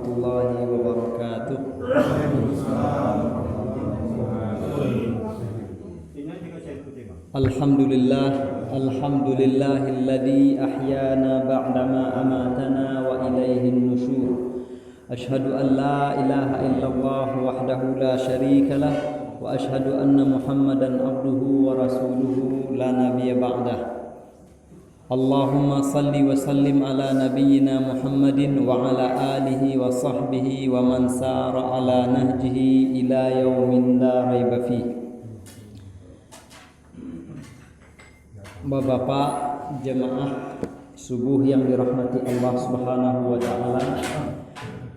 warahmatullahi wabarakatuh. Alhamdulillahilladzi ahyana ba'dama amatana wa ilaihin nusyur. Asyhadu an la ilaha illallah wahdahu la syarika lah wa asyhadu anna Muhammadan abduhu wa rasuluhu la nabiyya ba'dah. Allahumma salli wa sallim ala nabiyyina Muhammadin wa ala alihi wa sahbihi wa man sara ala nahjihi ila yaumin la raiba fi. Bapak-bapak jemaah subuh yang dirahmati Allah Subhanahu wa taala.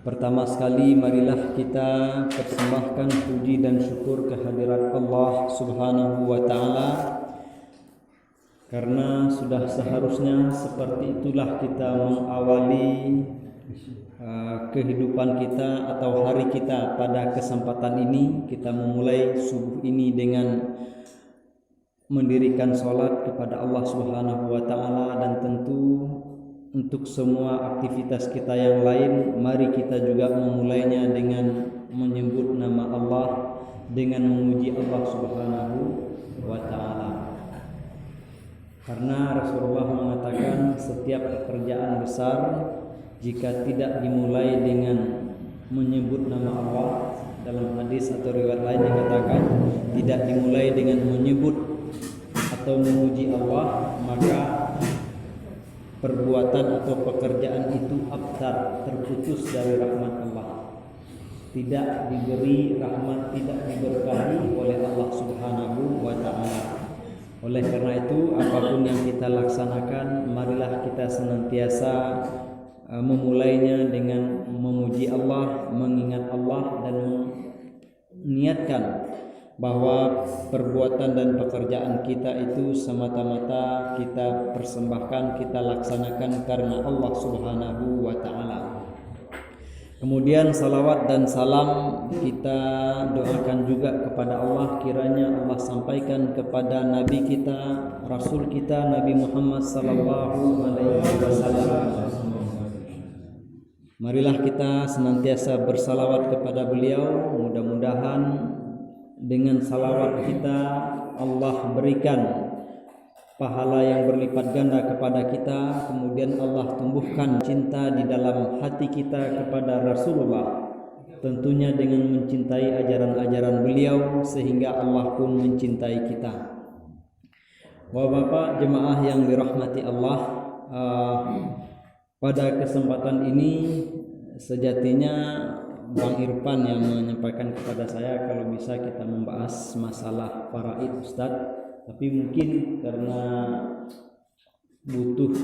Pertama sekali marilah kita persembahkan puji dan syukur kehadirat Allah Subhanahu wa taala, karena sudah seharusnya seperti itulah kita mengawali kehidupan kita atau hari kita pada kesempatan ini. Kita memulai subuh ini dengan mendirikan sholat kepada Allah Subhanahu wa taala, dan tentu untuk semua aktivitas kita yang lain, mari kita juga memulainya dengan menyebut nama Allah, dengan memuji Allah Subhanahu wa taala. Karena Rasulullah mengatakan setiap pekerjaan besar jika tidak dimulai dengan menyebut nama Allah, dalam hadis atau riwayat lain dikatakan tidak dimulai dengan menyebut atau memuji Allah, maka perbuatan atau pekerjaan itu abtar, terputus dari rahmat Allah, tidak diberi rahmat, tidak diberkahi oleh Allah Subhanahu wa ta'ala. Oleh karena itu, apapun yang kita laksanakan, marilah kita senantiasa memulainya dengan memuji Allah, mengingat Allah, dan meniatkan bahwa perbuatan dan pekerjaan kita itu semata-mata kita persembahkan, kita laksanakan karena Allah Subhanahu wa ta'ala. Kemudian salawat dan salam kita doakan juga kepada Allah, kiranya Allah sampaikan kepada Nabi kita, Rasul kita, Nabi Muhammad sallallahu alaihi wasallam. Marilah kita senantiasa bersalawat kepada beliau. Mudah-mudahan dengan salawat kita Allah berikan pahala yang berlipat ganda kepada kita. Kemudian Allah tumbuhkan cinta di dalam hati kita kepada Rasulullah, tentunya dengan mencintai ajaran-ajaran beliau, sehingga Allah pun mencintai kita. Bapak jemaah yang dirahmati Allah, pada kesempatan ini sejatinya Bang Irfan yang menyampaikan kepada saya kalau bisa kita membahas masalah faraid Ustadz, tapi mungkin karena butuh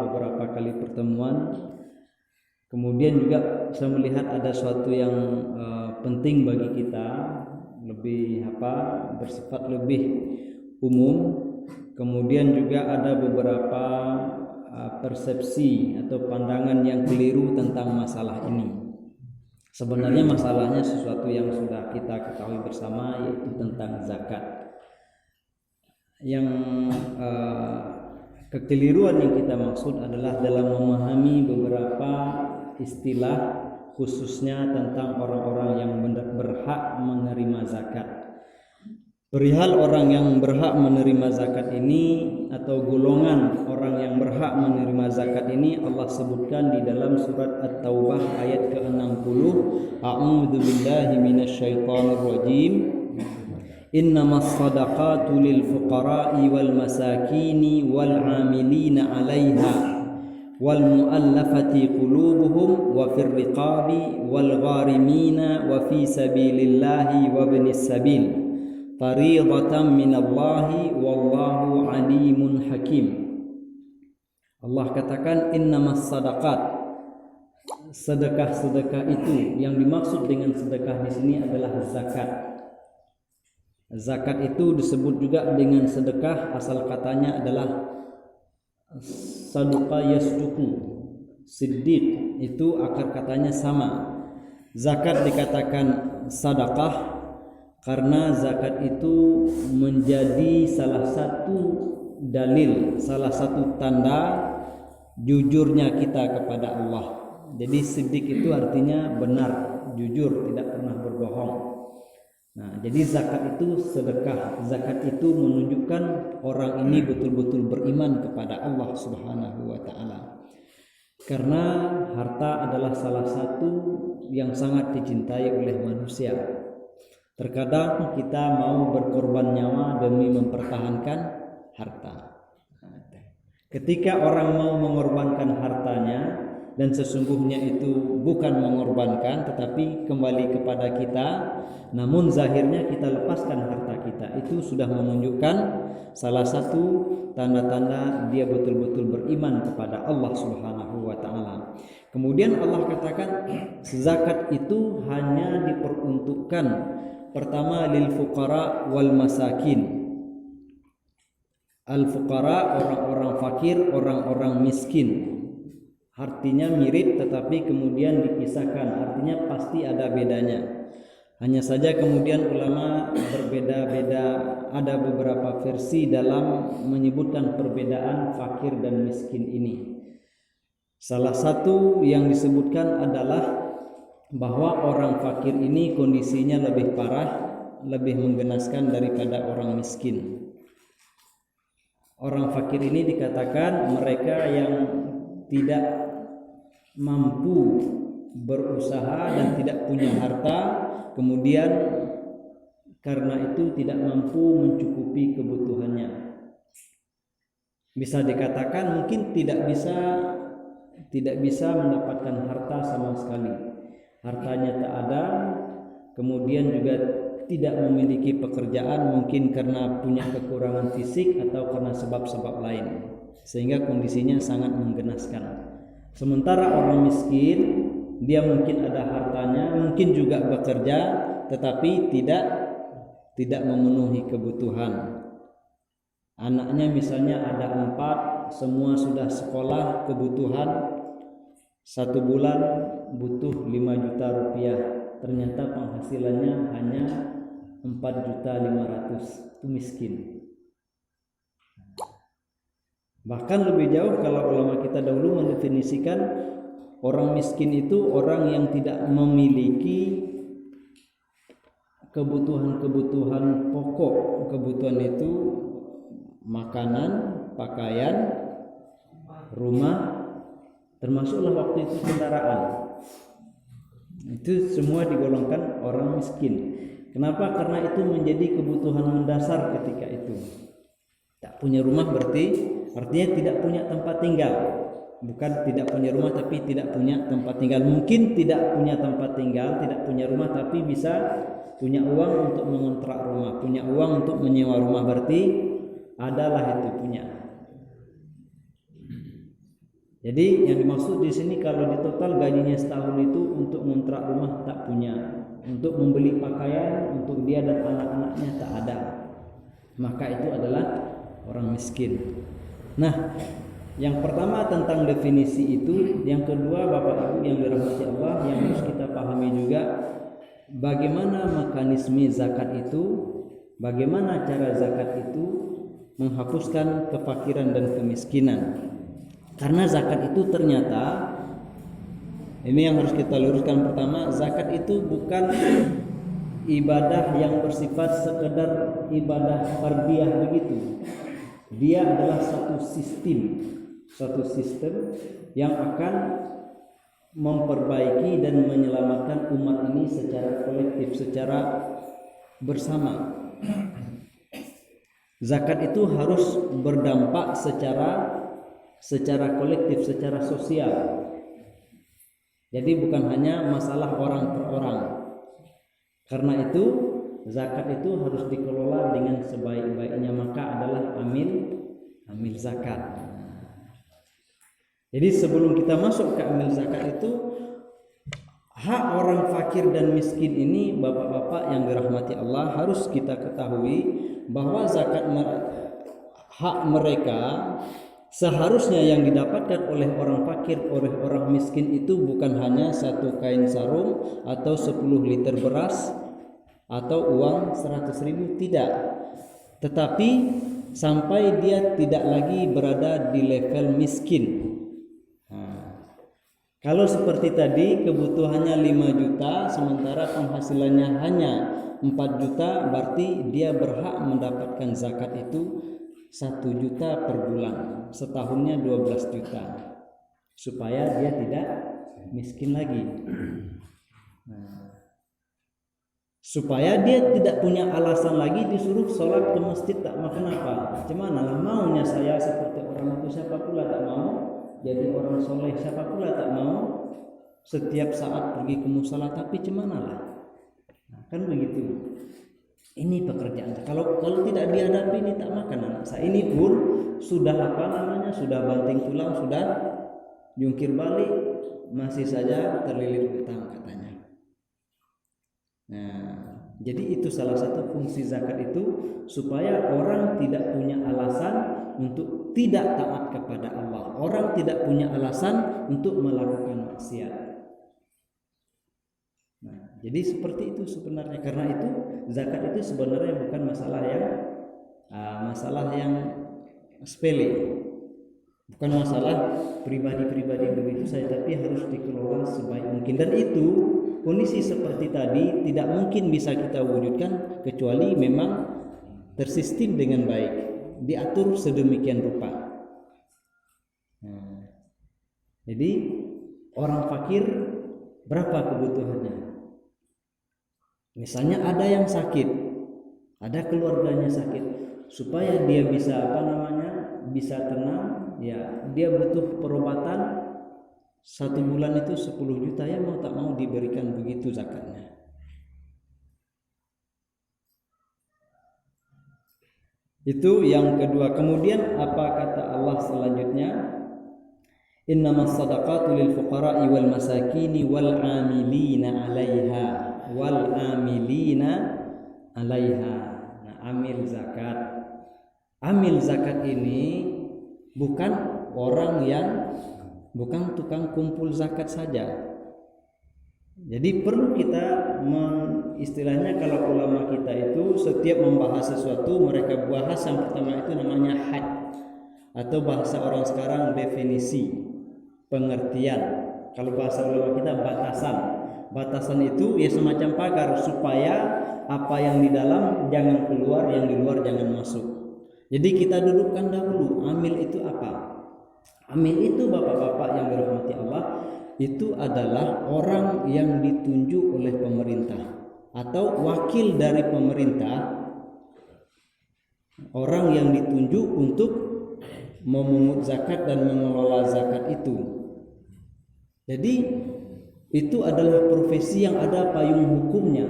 beberapa kali pertemuan, kemudian juga saya melihat ada suatu yang penting bagi kita, lebih bersifat lebih umum. Kemudian juga ada beberapa persepsi atau pandangan yang keliru tentang masalah ini. Sebenarnya masalahnya sesuatu yang sudah kita ketahui bersama, yaitu tentang zakat. Yang kekeliruan yang kita maksud adalah dalam memahami beberapa istilah, khususnya tentang orang-orang yang berhak menerima zakat. Perihal orang yang berhak menerima zakat ini, atau golongan orang yang berhak menerima zakat ini, Allah sebutkan di dalam surat At-Taubah ayat ke-60, A'udzu billahi minasyaitonir rajim. Innamas shadaqatu lil fuqara'i wal masakini wal 'amilina 'alaiha wal mu'allafati qulubuhum wa fir riqabi wal gharimina wa fi sabilillahi wa ibnis sabil. Fariidatan minallahi wallahu alimun hakim. Allah katakan innamas sadaqat, sedekah-sedekah itu, yang dimaksud dengan sedekah di sini adalah zakat. Zakat itu disebut juga dengan sedekah, asal katanya adalah saduqa yasduqu, siddiq, itu akar katanya sama. Zakat dikatakan sadaqah karena zakat itu menjadi salah satu dalil, salah satu tanda jujurnya kita kepada Allah. Jadi siddiq itu artinya benar, jujur, tidak pernah berbohong. Nah, jadi zakat itu sedekah. Zakat itu menunjukkan orang ini betul-betul beriman kepada Allah Subhanahu wa taala. Karena harta adalah salah satu yang sangat dicintai oleh manusia. Terkadang kita mau berkorban nyawa demi mempertahankan harta. Ketika orang mau mengorbankan hartanya dan sesungguhnya itu bukan mengorbankan tetapi kembali kepada kita, namun zahirnya kita lepaskan harta kita, itu sudah menunjukkan salah satu tanda-tanda dia betul-betul beriman kepada Allah Subhanahu wa taala. Kemudian Allah katakan zakat itu hanya diperuntukkan pertama lil fuqara wal masakin. Al-fuqara orang-orang fakir, orang-orang miskin. Artinya mirip tetapi kemudian dipisahkan. Artinya pasti ada bedanya. Hanya saja kemudian ulama berbeda-beda. Ada beberapa versi dalam menyebutkan perbedaan fakir dan miskin ini. Salah satu yang disebutkan adalah bahwa orang fakir ini kondisinya lebih parah, lebih menggenaskan daripada orang miskin. Orang fakir ini dikatakan mereka yang tidak mampu berusaha dan tidak punya harta, kemudian karena itu tidak mampu mencukupi kebutuhannya. Bisa dikatakan mungkin tidak bisa mendapatkan harta sama sekali. Hartanya tak ada, kemudian juga tidak memiliki pekerjaan, mungkin karena punya kekurangan fisik atau karena sebab-sebab lain, sehingga kondisinya sangat menggenaskan. Sementara orang miskin, dia mungkin ada hartanya, mungkin juga bekerja, tetapi tidak memenuhi kebutuhan. Anaknya misalnya ada 4, semua sudah sekolah, kebutuhan 1 bulan butuh 5 juta rupiah, ternyata penghasilannya hanya 4.500.000, itu miskin. Bahkan lebih jauh kalau ulama kita dahulu mendefinisikan orang miskin itu orang yang tidak memiliki kebutuhan-kebutuhan pokok. Kebutuhan itu makanan, pakaian, rumah, termasuklah waktu itu kendaraan. Itu semua digolongkan orang miskin. Kenapa? Karena itu menjadi kebutuhan mendasar ketika itu. Tak punya rumah berarti artinya tidak punya tempat tinggal. Bukan tidak punya rumah tapi tidak punya tempat tinggal. Mungkin tidak punya tempat tinggal, tidak punya rumah tapi bisa punya uang untuk mengontrak rumah, punya uang untuk menyewa rumah, berarti adalah itu punya. Jadi yang dimaksud di sini kalau di total gajinya setahun itu untuk mengontrak rumah tak punya, untuk membeli pakaian untuk dia dan anak-anaknya tak ada, maka itu adalah orang miskin. Nah, yang pertama tentang definisi itu, yang kedua Bapak Ibu yang dirahmati Allah, yang harus kita pahami juga bagaimana mekanisme zakat itu, bagaimana cara zakat itu menghapuskan kefakiran dan kemiskinan. Karena zakat itu ternyata, ini yang harus kita luruskan pertama, zakat itu bukan ibadah yang bersifat sekedar ibadah fardiyah begitu. Dia adalah satu sistem yang akan memperbaiki dan menyelamatkan umat ini secara kolektif, secara bersama. Zakat itu harus berdampak secara kolektif, secara sosial. Jadi bukan hanya masalah orang per orang. Karena itu zakat itu harus dikelola dengan sebaik-baiknya, maka adalah amil zakat. Jadi sebelum kita masuk ke amil zakat itu, hak orang fakir dan miskin ini, bapak-bapak yang dirahmati Allah, harus kita ketahui bahwa zakat hak mereka seharusnya yang didapatkan oleh orang fakir, oleh orang miskin itu bukan hanya 1 kain sarung atau 10 liter beras atau uang 100.000, tidak. Tetapi sampai dia tidak lagi berada di level miskin. Kalau seperti tadi kebutuhannya 5 juta sementara penghasilannya hanya 4 juta, berarti dia berhak mendapatkan zakat itu 1 juta per bulan, setahunnya 12 juta, supaya dia tidak miskin lagi. Nah, supaya dia tidak punya alasan lagi disuruh sholat ke masjid tak makan apa. Gimana lah maunya saya seperti orang itu, siapa pula tak mau jadi orang soleh, siapa pula tak mau setiap saat pergi ke musala, tapi gimana lah. Nah, kan begitu. Ini pekerjaan. Kalau tidak dihadapi ini tak makan anak saya. Ini pun sudah sudah banting tulang, sudah jungkir balik, masih saja terlilit hutang katanya. Nah, jadi itu salah satu fungsi zakat itu, supaya orang tidak punya alasan untuk tidak taat kepada Allah. Orang tidak punya alasan untuk melakukan maksiat. Nah, jadi seperti itu sebenarnya. Karena itu zakat itu sebenarnya bukan masalah yang sepele. Bukan masalah pribadi-pribadi begitu saja, tapi harus dikelola sebaik mungkin. Dan itu kondisi seperti tadi tidak mungkin bisa kita wujudkan kecuali memang tersistem dengan baik, diatur sedemikian rupa. Nah, jadi orang fakir berapa kebutuhannya? Misalnya ada yang sakit, ada keluarganya sakit, supaya dia bisa bisa tenang, ya dia butuh perobatan 1 bulan itu 10 juta, ya mau tak mau diberikan begitu zakatnya. Itu yang kedua. Kemudian apa kata Allah selanjutnya? Innamas sadaqatu lil fuqara'i wal masakini wal 'amilina 'alaiha wal 'amilina 'alaiha. Nah, amil zakat ini bukan tukang kumpul zakat saja. Jadi perlu kita istilahnya, kalau ulama kita itu setiap membahas sesuatu mereka bahas yang pertama itu namanya had, atau bahasa orang sekarang definisi, pengertian. Kalau bahasa ulama kita batasan itu ya semacam pagar, supaya apa yang di dalam jangan keluar, yang di luar jangan masuk. Jadi kita dudukkan dahulu amil itu apa. Amil itu bapak-bapak yang dirahmati Allah, itu adalah orang yang ditunjuk oleh pemerintah atau wakil dari pemerintah, orang yang ditunjuk untuk memungut zakat dan mengelola zakat itu. Jadi itu adalah profesi yang ada payung hukumnya.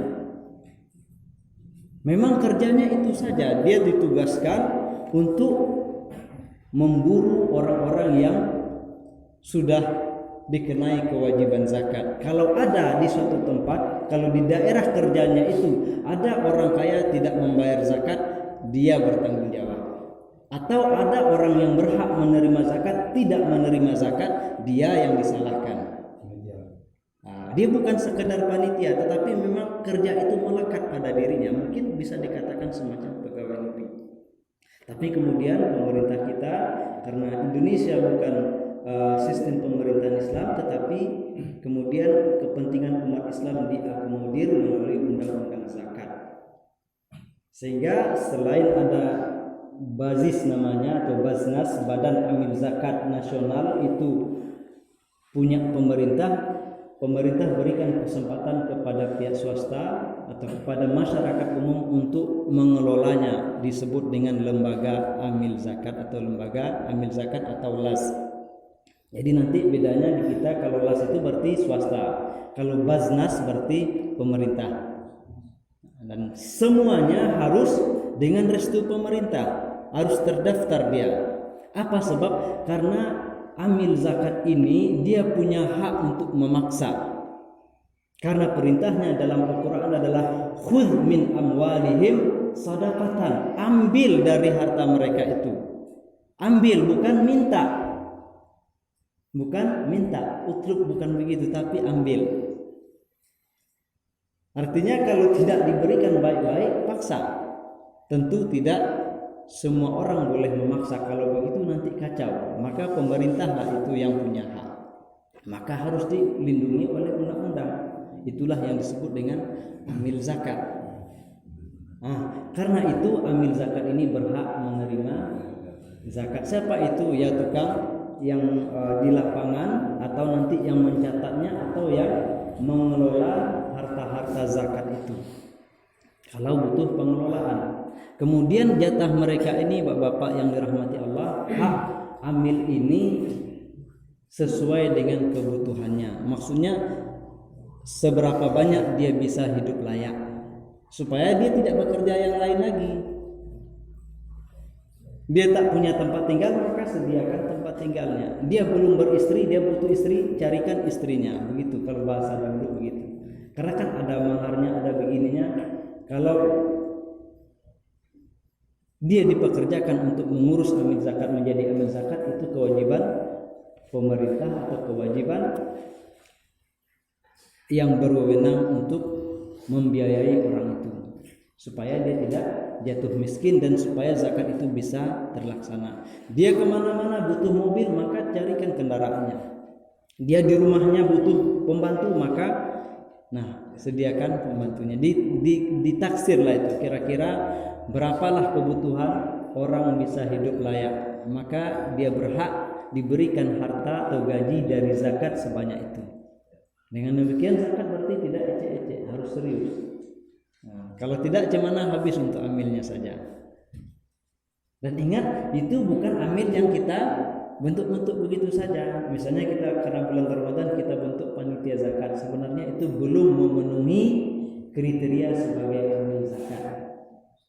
Memang kerjanya itu saja, dia ditugaskan untuk memburu orang-orang yang sudah dikenai kewajiban zakat. Kalau ada di suatu tempat, kalau di daerah kerjanya itu ada orang kaya tidak membayar zakat, dia bertanggung jawab. Atau ada orang yang berhak menerima zakat tidak menerima zakat, dia yang disalahkan. Nah, dia bukan sekedar panitia, tetapi memang kerja itu melekat pada dirinya. Mungkin bisa dikatakan semacam pegawai negeri. Tapi kemudian pemerintah kita, karena Indonesia bukan sistem pemerintahan Islam, tetapi kemudian kepentingan umat Islam diakomodir melalui undang-undang zakat, sehingga selain ada Bazis namanya atau Baznas, Badan Amil Zakat Nasional, itu punya pemerintah berikan kesempatan kepada pihak swasta atau kepada masyarakat umum untuk mengelolanya, disebut dengan lembaga amil zakat atau lembaga amil zakat atau LAS. Jadi nanti bedanya di kita, kalau LAS itu berarti swasta, kalau Baznas berarti pemerintah. Dan semuanya harus dengan restu pemerintah, harus terdaftar dia. Apa sebab? Karena amil zakat ini dia punya hak untuk memaksa. Karena perintahnya dalam Al-Quran adalah khudh min amwalihim sadaqatan, ambil dari harta mereka itu. Ambil, bukan minta. Bukan minta, utruk bukan begitu, tapi ambil. Artinya kalau tidak diberikan baik-baik, paksa. Tentu tidak semua orang boleh memaksa. Kalau begitu nanti kacau. Maka pemerintahlah itu yang punya hak. maka harus dilindungi oleh undang-undang. Itulah yang disebut dengan amil zakat. Karena itu amil zakat ini berhak menerima zakat. Siapa itu? Ya tukang yang di lapangan, atau nanti yang mencatatnya, atau yang mengelola harta-harta zakat itu, kalau butuh pengelolaan. Kemudian jatah mereka ini, bapak-bapak yang dirahmati Allah, hak amil ini sesuai dengan kebutuhannya. Maksudnya seberapa banyak dia bisa hidup layak, supaya dia tidak bekerja yang lain lagi. Dia tak punya tempat tinggal, maka sediakan tempat tinggalnya. Dia belum beristri, dia butuh istri, carikan istrinya. Begitu kalau bahasa dahulu begitu. Karena kan ada maharnya, ada begininya. Kalau dia dipekerjakan untuk mengurus amil zakat, menjadi amil zakat, itu kewajiban pemerintah atau kewajiban yang berwenang untuk membiayai orang itu, supaya dia tidak jatuh miskin dan supaya zakat itu bisa terlaksana. Dia kemana-mana butuh mobil, maka carikan kendaraannya. Dia di rumahnya butuh pembantu, maka sediakan pembantunya. Ditaksirlah itu kira-kira berapalah kebutuhan orang bisa hidup layak, maka dia berhak diberikan harta atau gaji dari zakat sebanyak itu. Dengan demikian zakat berarti tidak ecek-ecek, harus serius. Kalau tidak, cemana habis untuk amilnya saja. Dan ingat, itu bukan amil yang kita bentuk-bentuk begitu saja. Misalnya kita karena bulan Ramadan kita bentuk panitia zakat, sebenarnya itu belum memenuhi kriteria sebagai amil zakat.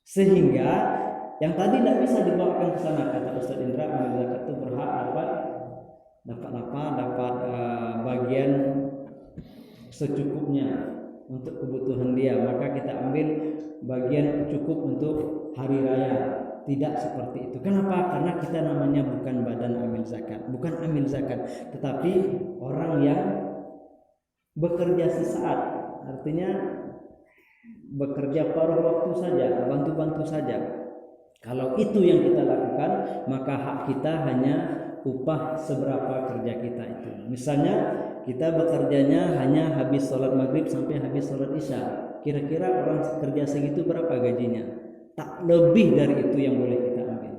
Sehingga yang tadi tidak bisa dibawakan ke sana, kata Ustaz Indra, amil zakat itu berhak dapat bagian secukupnya untuk kebutuhan dia, maka kita ambil bagian cukup untuk hari raya. Tidak seperti itu. Kenapa? Karena kita namanya bukan badan amil zakat, bukan amil zakat, tetapi orang yang bekerja sesaat, artinya bekerja paruh waktu saja, bantu-bantu saja. Kalau itu yang kita lakukan, maka hak kita hanya upah seberapa kerja kita itu. Misalnya kita bekerjanya hanya habis sholat maghrib sampai habis sholat isya, kira-kira orang kerja segitu berapa gajinya? Tak lebih dari itu yang boleh kita ambil.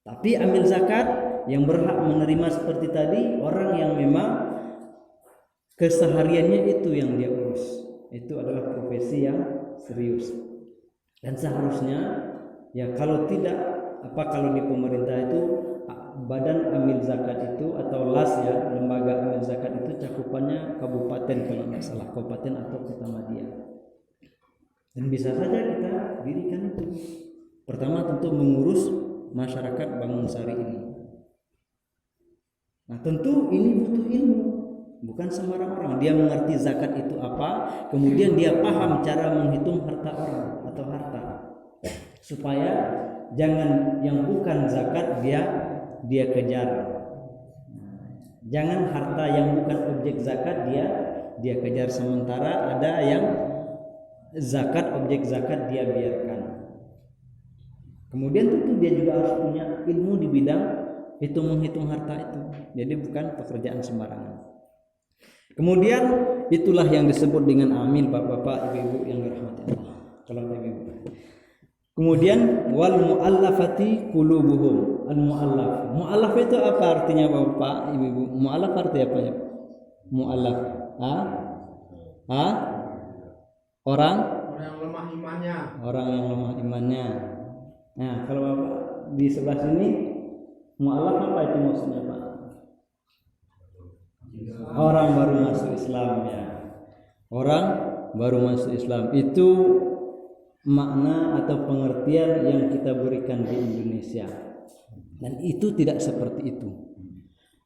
Tapi amil zakat yang berhak menerima seperti tadi, orang yang memang kesehariannya itu yang dia urus, itu adalah profesi yang serius. Dan seharusnya ya kalau di pemerintah itu badan amil zakat itu atau LAS ya, lembaga amil zakat itu cakupannya kabupaten kalau nggak salah, kabupaten atau kota Madia. Dan bisa saja kita dirikan itu. Pertama tentu mengurus masyarakat Bangun Sari ini. Nah tentu ini butuh ilmu, bukan sembarang orang. Dia mengerti zakat itu apa, kemudian dia paham cara menghitung harta orang atau harta, supaya jangan yang bukan zakat dia kejar. Jangan harta yang bukan objek zakat dia kejar, sementara ada yang zakat, objek zakat dia biarkan. Kemudian tentu dia juga harus punya ilmu di bidang menghitung harta itu. Jadi bukan pekerjaan sembarangan. Kemudian itulah yang disebut dengan amil, bapak-bapak, ibu-ibu yang dirahmati Allah. Kalau ibu-ibu. Kemudian wal muallafati qulubuhum. Al muallaf. Muallaf itu apa artinya bapak, ibu-ibu? Muallaf arti apa ya? Muallaf. Orang yang lemah imannya. Orang yang lemah imannya. Nah, kalau bapak di sebelah sini muallaf apa itu maksudnya, Pak? Orang baru masuk Islam ya. Orang baru masuk Islam itu makna atau pengertian yang kita berikan di Indonesia. Dan itu tidak seperti itu.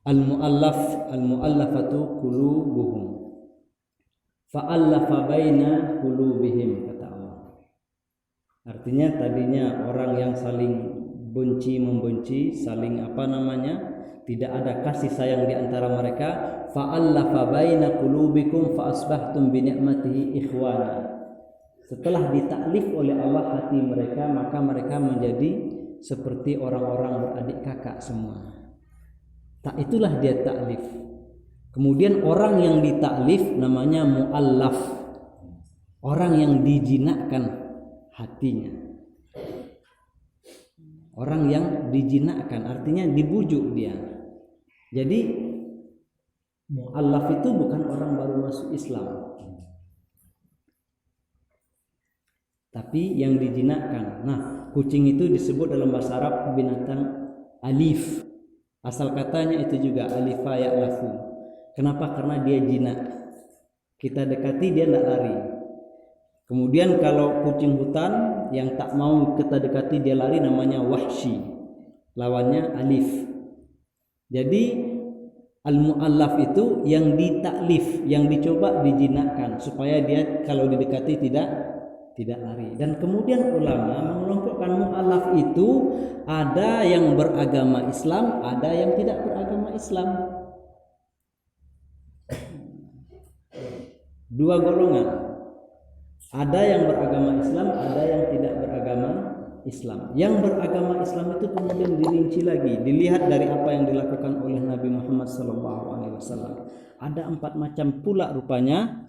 Al-muallafatu qulubuhum. Fa'allafa baina qulubihim, kata Allah. Artinya tadinya orang yang saling benci-membenci, saling tidak ada kasih sayang di antara mereka. Fa'allafa baina qulubikum fa asbahtum bi ni'matihi ikhwana. Setelah ditaklif oleh Allah hati mereka, maka mereka menjadi seperti orang-orang beradik kakak semua. Tak itulah dia taklif. Kemudian orang yang ditaklif namanya muallaf. Orang yang dijinakkan hatinya. Orang yang dijinakkan artinya dibujuk dia. Jadi muallaf itu bukan orang baru masuk Islam, tapi yang dijinakkan. Nah, kucing itu disebut dalam bahasa Arab binatang alif. Asal katanya itu juga alifa ya'lafu. Kenapa? Karena dia jinak. Kita dekati dia tidak lari. Kemudian kalau kucing hutan yang tak mau kita dekati dia lari namanya wahsy. Lawannya alif. Jadi al-muallaf itu yang ditaklif, yang dicoba dijinakkan supaya dia kalau didekati tidak lari. Dan kemudian ulama mengelompokkan mu'allaf itu ada yang beragama Islam, ada yang tidak beragama Islam. Dua golongan. Ada yang beragama Islam, ada yang tidak beragama Islam. Yang beragama Islam itu kemudian dirinci lagi, dilihat dari apa yang dilakukan oleh Nabi Muhammad SAW. Ada 4 macam pula rupanya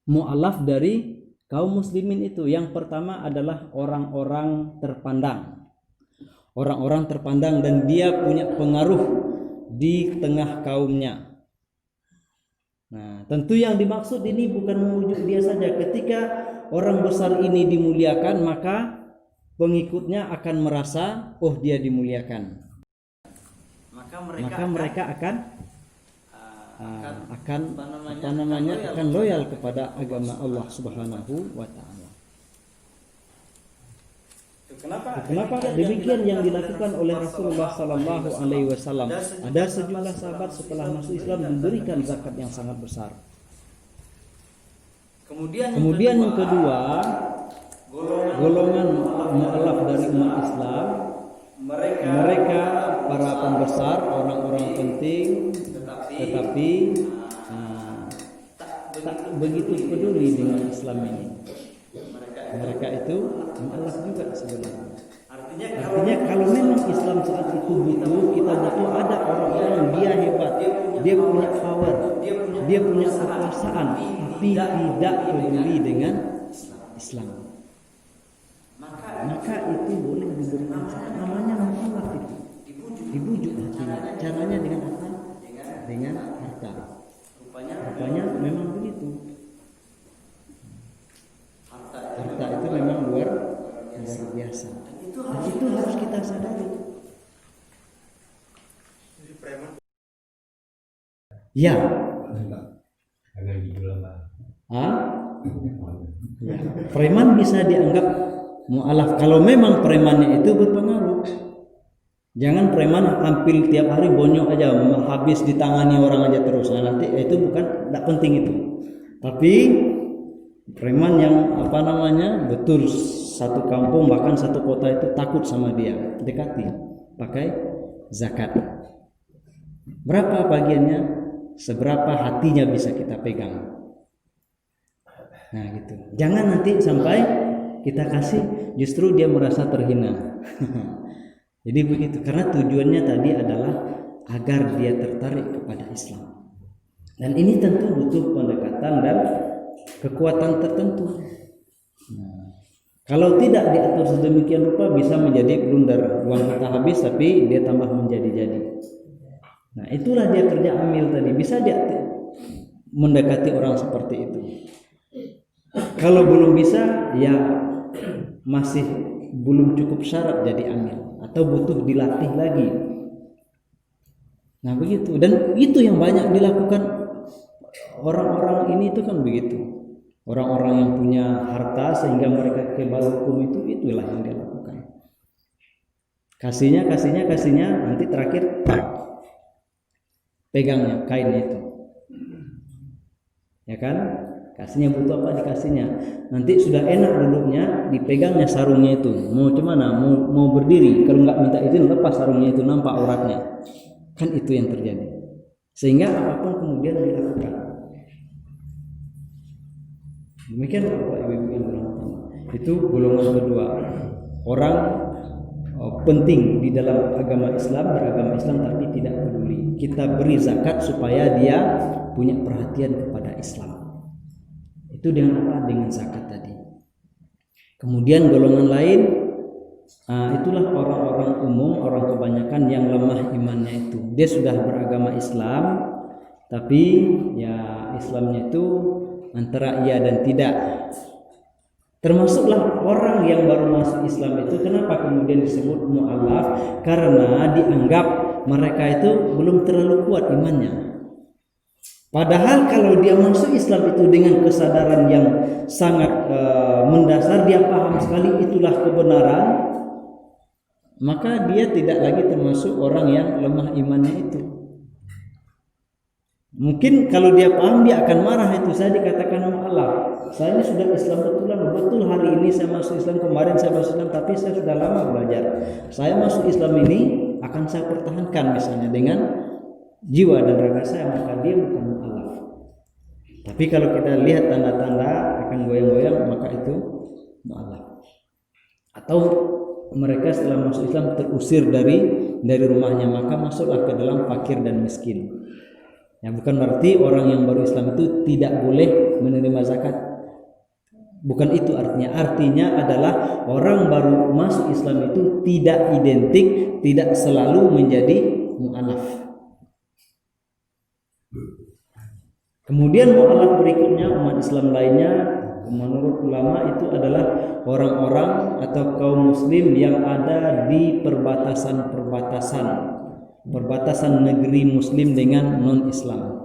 mu'allaf dari kaum muslimin itu. Yang pertama adalah orang-orang terpandang. Orang-orang terpandang dan dia punya pengaruh di tengah kaumnya. Nah, tentu yang dimaksud ini bukan memujuk dia saja. Ketika orang besar ini dimuliakan, maka pengikutnya akan merasa, oh dia dimuliakan. Maka mereka akan loyal kepada agama Allah Subhanahu wa taala. Kenapa demikian yang dilakukan oleh Rasulullah sallallahu alaihi wasallam? Ada sejumlah sahabat setelah masuk Islam diberikan zakat yang sangat besar. Kemudian yang kedua, golongan mu'allaf dari umat Islam, mereka para pembesar, orang-orang penting, tetapi tak begitu peduli dengan Islam ini. Mereka itu mu'allaf juga sebenarnya. Artinya kalau memang Islam saat itu butuh, kita butuh ada orang-orang yang dia hebat, dia punya power, dia punya kekuasaan, tapi tidak peduli dengan Islam. Maka itu boleh diberikan zakat. Namanya mu'allaf itu. Dibujuk hatinya. Caranya dengan apa? Dengan harta. Rupanya memang begitu. Harta itu memang luar biasa. Dan itu harus kita sadari. Ya. Ya. Preman bisa dianggap mu'allaf kalau memang premannya itu berpengaruh. Jangan preman hampir tiap hari bonyok aja, habis ditangani orang aja terus. Nah, nanti itu bukan, tidak penting itu. Tapi preman yang betul satu kampung bahkan satu kota itu takut sama dia, dekati, pakai zakat. Berapa bagiannya, seberapa hatinya bisa kita pegang. Nah gitu. Jangan nanti sampai kita kasih justru dia merasa terhina. Jadi begitu, karena tujuannya tadi adalah agar dia tertarik kepada Islam. Dan ini tentu butuh pendekatan dan kekuatan tertentu. Nah, kalau tidak diatur sedemikian rupa bisa menjadi blunder, uang kita habis tapi dia tambah menjadi-jadi. Nah, itulah dia kerja amil tadi. Bisa dia mendekati orang seperti itu. Kalau belum bisa, ya masih belum cukup syarat jadi amil atau butuh dilatih lagi. Nah, begitu. Dan itu yang banyak dilakukan orang-orang ini itu kan begitu. Orang-orang yang punya harta sehingga mereka kebal hukum itulah yang dia lakukan. Kasihnya, nanti terakhir pegangnya kainnya itu. Ya kan? Kasihnya butuh apa dikasihnya. Nanti sudah enak duduknya, dipegangnya sarungnya itu. Mau gimana? Mau berdiri. Kalau nggak minta izin lepas sarungnya itu, nampak auratnya. Kan itu yang terjadi. Sehingga apapun kemudian dilakukan. Demikian Bapak Ibu yang berhormat. Itu golongan kedua. penting di dalam agama Islam, beragama Islam tapi tidak peduli. Kita beri zakat supaya dia punya perhatian kepada Islam. Itu dengan apa? Dengan zakat tadi. Kemudian golongan lain, itulah orang-orang umum, orang kebanyakan yang lemah imannya itu. Dia sudah beragama Islam, tapi ya Islamnya itu antara iya dan tidak. Termasuklah orang yang baru masuk Islam itu, kenapa kemudian disebut mu'allaf? Karena dianggap mereka itu belum terlalu kuat imannya. Padahal kalau dia masuk Islam itu dengan kesadaran yang sangat mendasar, dia paham sekali itulah kebenaran, maka dia tidak lagi termasuk orang yang lemah imannya itu. Mungkin kalau dia paham, dia akan marah. Itu saya dikatakan mu'allaf. Saya ini sudah Islam betul hari ini saya masuk Islam, kemarin saya masuk Islam, tapi saya sudah lama belajar. Saya masuk Islam ini akan saya pertahankan misalnya dengan jiwa dan raga saya, maka dia bukan mu'allaf. Tapi kalau kita lihat tanda-tanda akan goyang-goyang, maka itu mu'allaf. Atau mereka setelah masuk Islam terusir dari rumahnya, maka masuklah ke dalam fakir dan miskin. Ya, bukan berarti orang yang baru Islam itu tidak boleh menerima zakat. Bukan itu artinya. Artinya adalah orang baru masuk Islam itu tidak identik, tidak selalu menjadi mu'allaf. Kemudian mu'allaf berikutnya, umat Islam lainnya, menurut ulama itu adalah orang-orang atau kaum muslim yang ada di perbatasan negeri muslim dengan non-Islam.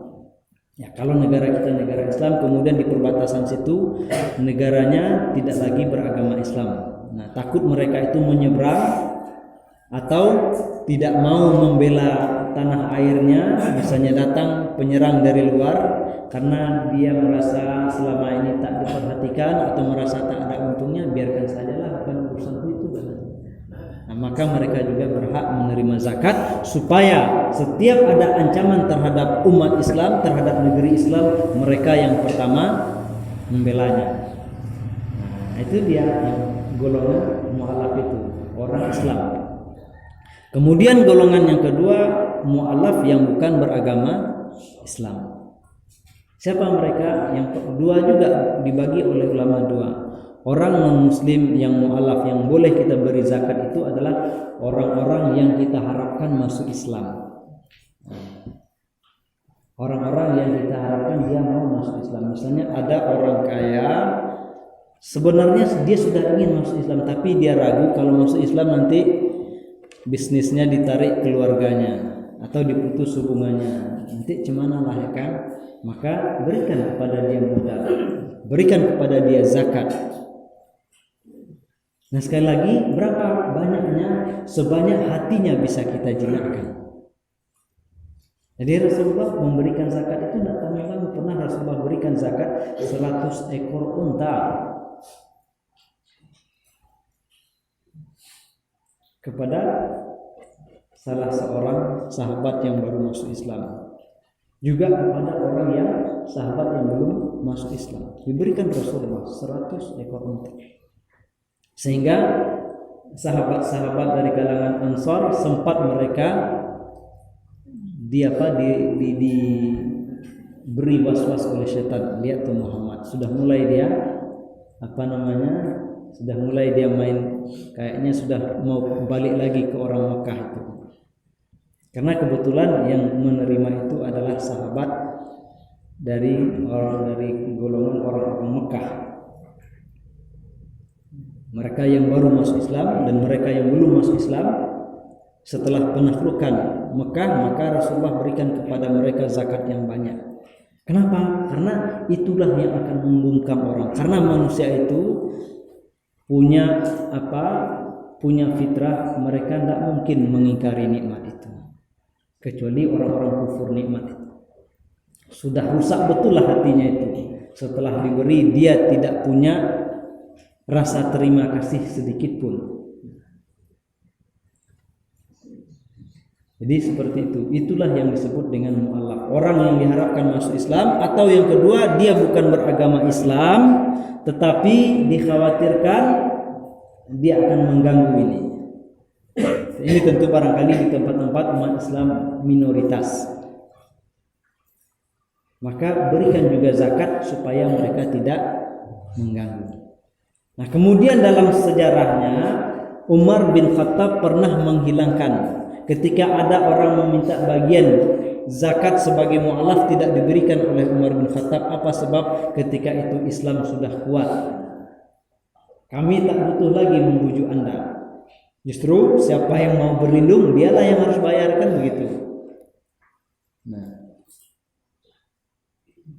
Ya, kalau negara kita negara Islam, kemudian di perbatasan situ negaranya tidak lagi beragama Islam. Nah, takut mereka itu menyeberang atau tidak mau membela tanah airnya, misalnya datang penyerang dari luar karena dia merasa selama ini tak diperhatikan atau merasa tak ada untungnya, biarkan sajalah, bukan urusanku itu. Nah, maka mereka juga berhak menerima zakat supaya setiap ada ancaman terhadap umat Islam, terhadap negeri Islam, mereka yang pertama membelanya. Nah, itu dia yang golongan mu'allaf itu, orang Islam. Kemudian golongan yang kedua, mu'allaf yang bukan beragama Islam. Siapa mereka? Yang kedua juga dibagi oleh ulama dua. Orang non-muslim yang mu'allaf yang boleh kita beri zakat itu adalah orang-orang yang kita harapkan masuk Islam. Orang-orang yang kita harapkan dia mau masuk Islam. Misalnya ada orang kaya, sebenarnya dia sudah ingin masuk Islam, tapi dia ragu kalau masuk Islam nanti bisnisnya ditarik keluarganya atau diputus hubungannya. Nanti cemana lah, ya kan? Maka berikan kepada dia modal, berikan kepada dia zakat. Nah, sekali lagi, berapa banyaknya? Sebanyak hatinya bisa kita jinakkan. Jadi Rasulullah memberikan zakat itu tidak tanggung-tanggung. Pernah Rasulullah berikan zakat 100 ekor unta kepada salah seorang sahabat yang baru masuk Islam. Juga kepada orang yang sahabat yang belum masuk Islam. Diberikan Rasulullah 100 ekor unta. Sehingga sahabat-sahabat dari kalangan Ansar sempat mereka diberi was-was oleh setan. Lihat tuh Muhammad sudah mulai dia sudah mulai dia main, kayaknya sudah mau balik lagi ke orang Mekah itu. Karena kebetulan yang menerima itu adalah sahabat dari golongan orang-orang Mekah. Mereka yang baru masuk Islam dan mereka yang belum masuk Islam, setelah penaklukan Mekah, maka Rasulullah berikan kepada mereka zakat yang banyak. Kenapa? Karena itulah yang akan membungkam orang. Karena manusia itu punya fitrah, mereka tidak mungkin mengingkari nikmat itu. Kecuali orang-orang kufur nikmat itu. Sudah rusak betul lah hatinya itu. Setelah diberi, dia tidak punya rasa terima kasih sedikit pun. Jadi seperti itu. Itulah yang disebut dengan mu'allaf. Orang yang diharapkan masuk Islam, atau yang kedua dia bukan beragama Islam, tetapi dikhawatirkan dia akan mengganggu ini. Ini tentu barangkali di tempat-tempat umat Islam minoritas. Maka berikan juga zakat supaya mereka tidak mengganggu. Nah, kemudian dalam sejarahnya Umar bin Khattab pernah menghilangkan ketika ada orang meminta bagian zakat sebagai mu'alaf tidak diberikan oleh Umar bin Khattab. Apa sebab? Ketika itu Islam sudah kuat. Kami tak butuh lagi membujuk Anda. Justru siapa yang mau berlindung dialah yang harus bayarkan, begitu. Nah,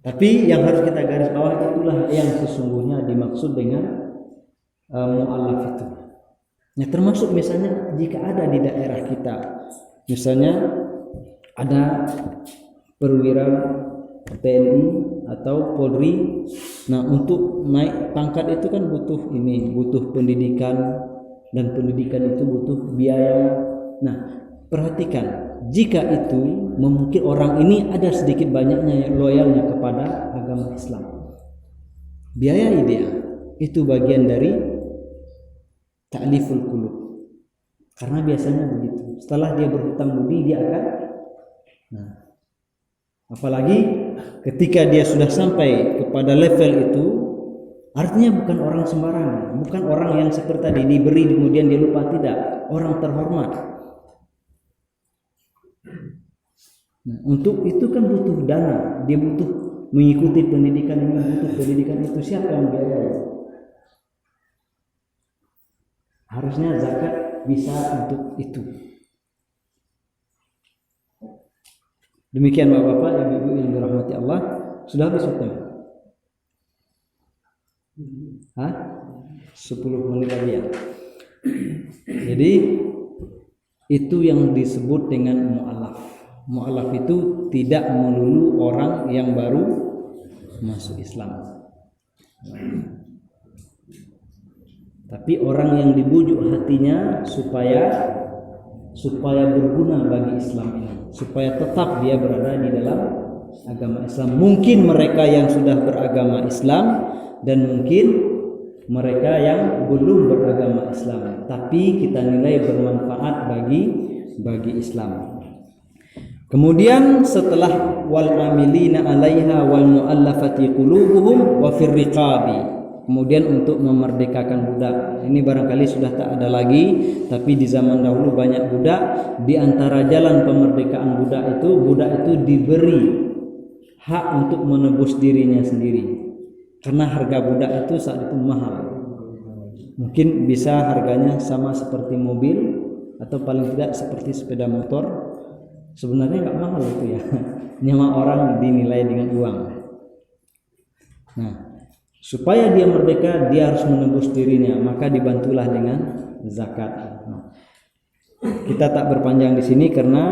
tapi yang harus kita garis bawah itulah yang sesungguhnya dimaksud dengan mu'alaf itu. Nah, termasuk misalnya jika ada di daerah kita, misalnya ada perwira TNI atau Polri, nah untuk naik pangkat itu kan butuh pendidikan, dan pendidikan itu butuh biaya. Nah, perhatikan, jika itu mungkin orang ini ada sedikit banyaknya yang loyalnya kepada agama Islam, biayai dia. Itu bagian dari ta'liful qulub. Karena biasanya begitu. Setelah dia berhutang budi, dia akan apalagi ketika dia sudah sampai kepada level itu, artinya bukan orang sembarangan, bukan orang yang seperti tadi diberi kemudian dia lupa, tidak, orang terhormat. Nah, untuk itu kan butuh dana, dia butuh mengikuti pendidikan ini, butuh pendidikan itu. Siapa yang biayai? Harusnya zakat bisa untuk itu. Demikian Bapak-bapak, Ibu-ibu yang dirahmati Allah. Sudah habis waktunya? 10 menit lagi ya. Jadi itu yang disebut dengan mu'alaf. Mu'alaf itu tidak melulu orang yang baru masuk Islam, tapi orang yang dibujuk hatinya supaya berguna bagi Islam ini, supaya tetap dia berada di dalam agama Islam. Mungkin mereka yang sudah beragama Islam dan mungkin mereka yang belum beragama Islam, tapi kita nilai bermanfaat bagi Islam. Kemudian setelah wal amilina 'alaiha wal mu'allafati qulubuhum wa fir riqabi, kemudian untuk memerdekakan budak. Ini barangkali sudah tak ada lagi, tapi di zaman dahulu banyak budak. Di antara jalan pemerdekaan budak itu diberi hak untuk menebus dirinya sendiri. Karena harga budak itu saat itu mahal. Mungkin bisa harganya sama seperti mobil atau paling tidak seperti sepeda motor. Sebenarnya nggak mahal itu ya. Nyawa orang dinilai dengan uang. Nah, supaya dia merdeka, dia harus menebus dirinya, maka dibantulah dengan zakat. Nah, kita tak berpanjang di sini karena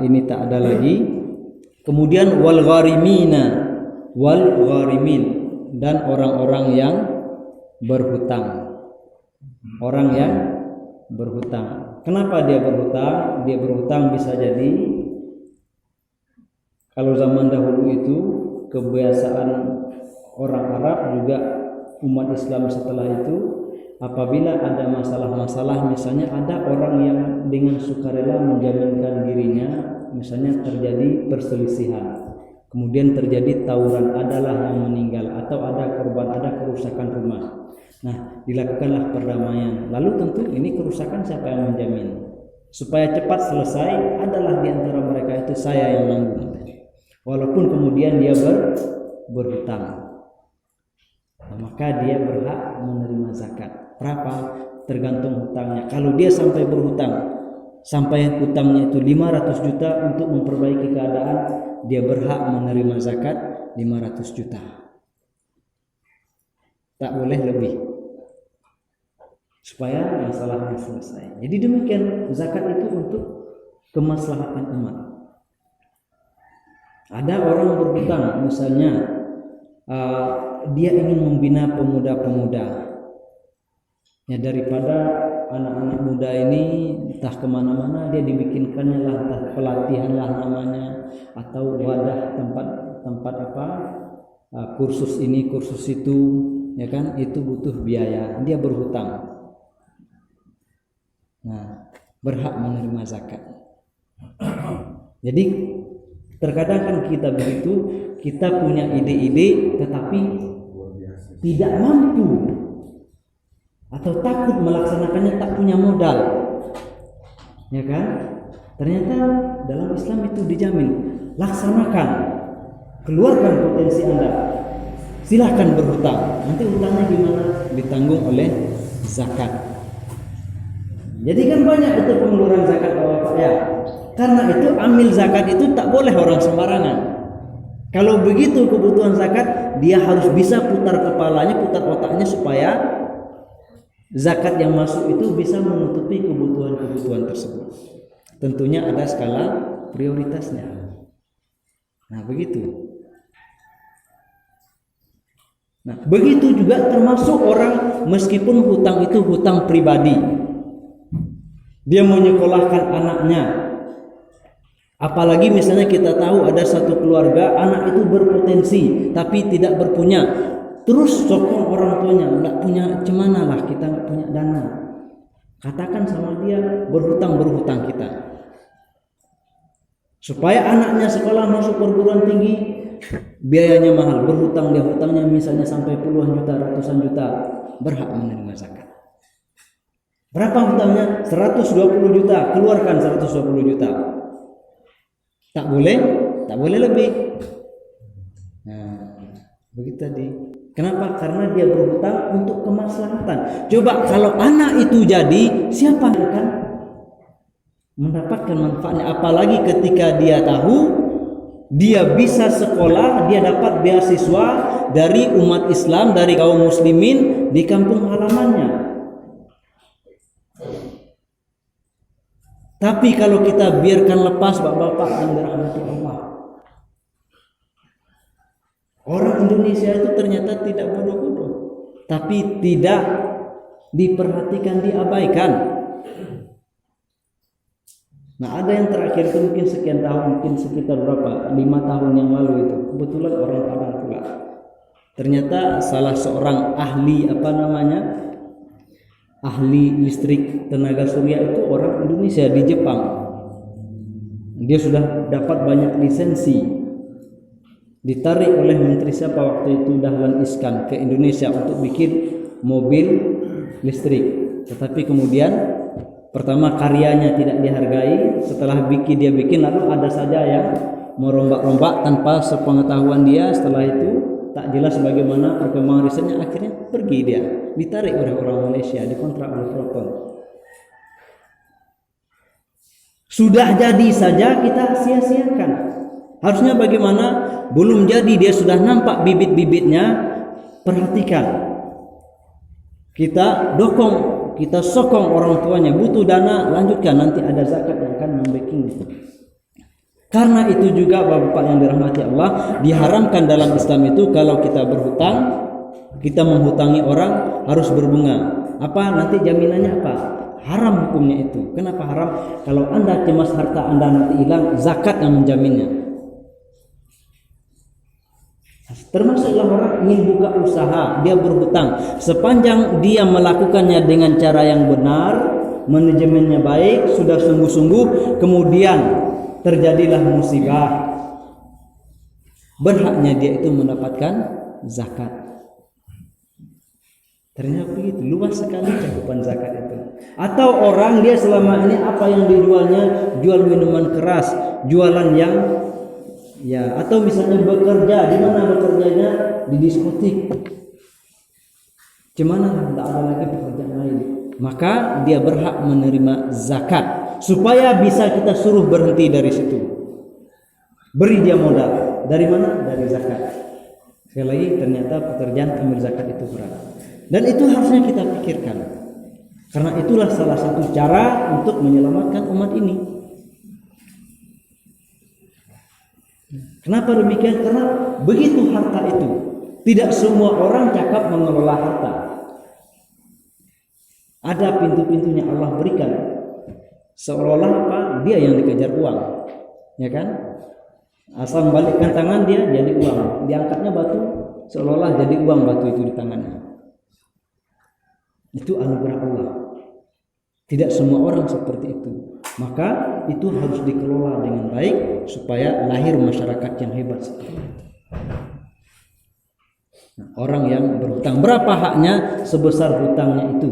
ini tak ada lagi. Kemudian wal gharimin dan orang-orang yang berhutang. Orang yang berhutang. Kenapa dia berhutang? Dia berhutang bisa jadi kalau zaman dahulu itu kebiasaan orang Arab, juga umat Islam setelah itu, apabila ada masalah-masalah, misalnya ada orang yang dengan sukarela menjaminkan dirinya, misalnya terjadi perselisihan, kemudian terjadi tawuran, adalah yang meninggal atau ada korban, ada kerusakan rumah. Nah, dilakukanlah perdamaian. Lalu tentu ini kerusakan siapa yang menjamin? Supaya cepat selesai, adalah di antara mereka itu saya yang nanggung. Walaupun kemudian dia berhutang, nah, maka dia berhak menerima zakat. Berapa? Tergantung hutangnya. Kalau dia sampai berhutang, sampai hutangnya itu 500 juta untuk memperbaiki keadaan, dia berhak menerima zakat 500 juta. Tak boleh lebih, supaya masalahnya selesai. Jadi demikian, zakat itu untuk kemaslahatan umat. Ada orang berhutang, misalnya dia ingin membina pemuda-pemuda, ya, daripada anak-anak muda ini entah kemana-mana, dia dibikinkannya lah, entah pelatihan lah namanya, atau wadah tempat apa, kursus ini kursus itu, ya kan, itu butuh biaya, dia berhutang. Nah, berhak menerima zakat. Jadi terkadang kan kita begitu, kita punya ide-ide tetapi tidak mampu atau takut melaksanakannya, tak punya modal, ya kan? Ternyata dalam Islam itu dijamin, laksanakan, keluarkan potensi Anda, silahkan berhutang, nanti hutangnya gimana? Ditanggung oleh zakat. Jadi kan banyak itu pengeluaran zakat Bapak ya. Karena itu amil zakat itu tak boleh orang sembarangan. Kalau begitu kebutuhan zakat, dia harus bisa putar kepalanya, putar otaknya supaya zakat yang masuk itu bisa menutupi kebutuhan-kebutuhan tersebut. Tentunya ada skala prioritasnya. Nah, begitu. Nah, begitu juga termasuk orang meskipun hutang itu hutang pribadi. Dia menyekolahkan anaknya. Apalagi misalnya kita tahu ada satu keluarga anak itu berpotensi tapi tidak berpunya. Terus sokong orang tuanya, enggak punya, cemana lah kita enggak punya dana. Katakan sama dia, berhutang kita. Supaya anaknya sekolah masuk perguruan tinggi, biayanya mahal, berhutang dia, hutangnya misalnya sampai puluhan juta, ratusan juta, berhak menerima zakat. Berapa hutangnya? 120 juta, keluarkan 120 juta. Tak boleh lebih. Nah, begitu tadi. Kenapa? Karena dia berhutang untuk kemaslahatan. Coba kalau anak itu jadi, siapa yang akan mendapatkan manfaatnya? Apalagi ketika dia tahu dia bisa sekolah, dia dapat beasiswa dari umat Islam, dari kaum muslimin di kampung halamannya. Tapi kalau kita biarkan lepas, bapak-bapak yang dirahmati Allah, orang Indonesia itu ternyata tidak bodoh-bodoh, tapi tidak diperhatikan, diabaikan. Nah, ada yang terakhir itu mungkin sekian tahun, mungkin sekitar berapa, 5 tahun yang lalu itu, kebetulan orang Padang pula. Ternyata salah seorang ahli ahli listrik tenaga surya itu orang Indonesia di Jepang. Dia sudah dapat banyak lisensi. Ditarik oleh menteri siapa waktu itu, Dahlan Iskan, ke Indonesia untuk bikin mobil listrik. Tetapi kemudian pertama karyanya tidak dihargai. Setelah dia bikin lalu ada saja yang merombak-rombak tanpa sepengetahuan dia. Setelah itu tak jelas bagaimana perkembangan risetnya, akhirnya pergi dia, ditarik oleh orang Malaysia, dikontrak oleh Proton. Sudah jadi saja kita sia-siakan. Harusnya bagaimana? Belum jadi dia sudah nampak bibit-bibitnya, perhatikan. Kita dokong, kita sokong orang tuanya, butuh dana, lanjutkan, nanti ada zakat yang akan membacking itu. Karena itu juga bapak yang dirahmati Allah, diharamkan dalam Islam itu kalau kita berhutang, kita menghutangi orang harus berbunga. Apa nanti jaminannya apa? Haram hukumnya itu. Kenapa haram? Kalau Anda cemas harta Anda nanti hilang, zakat yang menjaminnya. Termasuklah orang ingin buka usaha, dia berhutang. Sepanjang dia melakukannya dengan cara yang benar, manajemennya baik, sudah sungguh-sungguh, kemudian terjadilah musibah, berhaknya dia itu mendapatkan zakat. Ternyata begitu, luas sekali cakupan zakat itu. Atau orang dia selama ini apa yang dijualnya, jual minuman keras, jualan yang atau misalnya bekerja, di mana bekerjanya? Di diskotik. Cuman tidak ada lagi pekerjaan lain. Maka dia berhak menerima zakat. Supaya bisa kita suruh berhenti dari situ. Beri dia modal. Dari mana? Dari zakat. Sekali lagi, ternyata pekerjaan ambil zakat itu berat. Dan itu harusnya kita pikirkan. Karena itulah salah satu cara untuk menyelamatkan umat ini. Kenapa demikian? Karena begitu harta itu. Tidak semua orang cakap mengelola harta. Ada pintu-pintunya Allah berikan. Seolah-olah apa? Dia yang dikejar uang, ya kan? Asal membalikkan tangan dia jadi uang, diangkatnya batu, seolah-olah jadi uang batu itu di tangannya. Itu anugerah Allah. Tidak semua orang seperti itu. Maka itu harus dikelola dengan baik supaya lahir masyarakat yang hebat seperti itu. Nah, orang yang berhutang, berapa haknya? Sebesar hutangnya itu.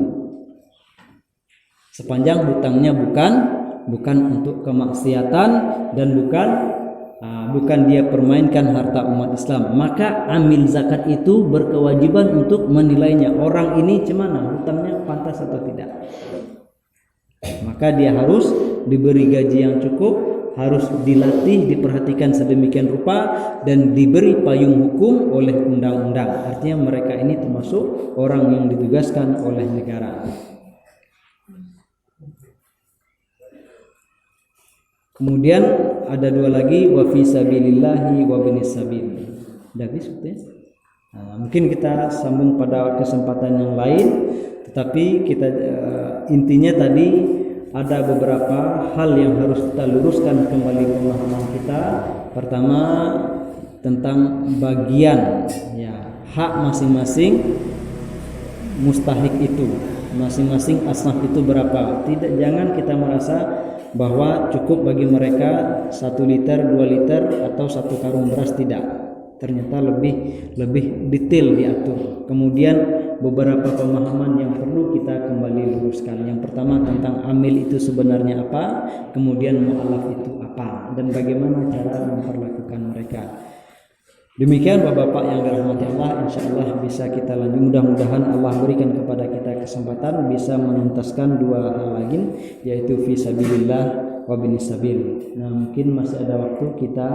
Sepanjang hutangnya bukan untuk kemaksiatan dan bukan dia permainkan harta umat Islam, maka amil zakat itu berkewajiban untuk menilainya. Orang ini cemana, hutangnya pantas atau tidak. Maka dia harus diberi gaji yang cukup, harus dilatih, diperhatikan sedemikian rupa, dan diberi payung hukum oleh undang-undang. Artinya mereka ini termasuk orang yang ditugaskan oleh negara. Kemudian ada dua lagi, wa fi sabilillahi wa binis sabil. Sudah habis mungkin kita sambung pada kesempatan yang lain, tetapi kita intinya tadi ada beberapa hal yang harus kita luruskan kembali pemahaman kita. Pertama, tentang bagian hak masing-masing mustahik itu, masing-masing asnaf itu berapa. Jangan kita merasa bahwa cukup bagi mereka 1 liter, 2 liter atau 1 karung beras, tidak. Ternyata lebih detail diatur. Kemudian beberapa pemahaman yang perlu kita kembali luruskan. Yang pertama tentang amil itu sebenarnya apa, kemudian mu'alaf itu apa, dan bagaimana cara memperlakukan mereka. Demikian Bapak-bapak yang dirahmati Allah, insyaallah bisa kita lanjut. Mudah-mudahan Allah berikan kepada kita kesempatan bisa menuntaskan 2 hal lagi, yaitu fi sabilillah wa binis sabil. Nah, mungkin masih ada waktu kita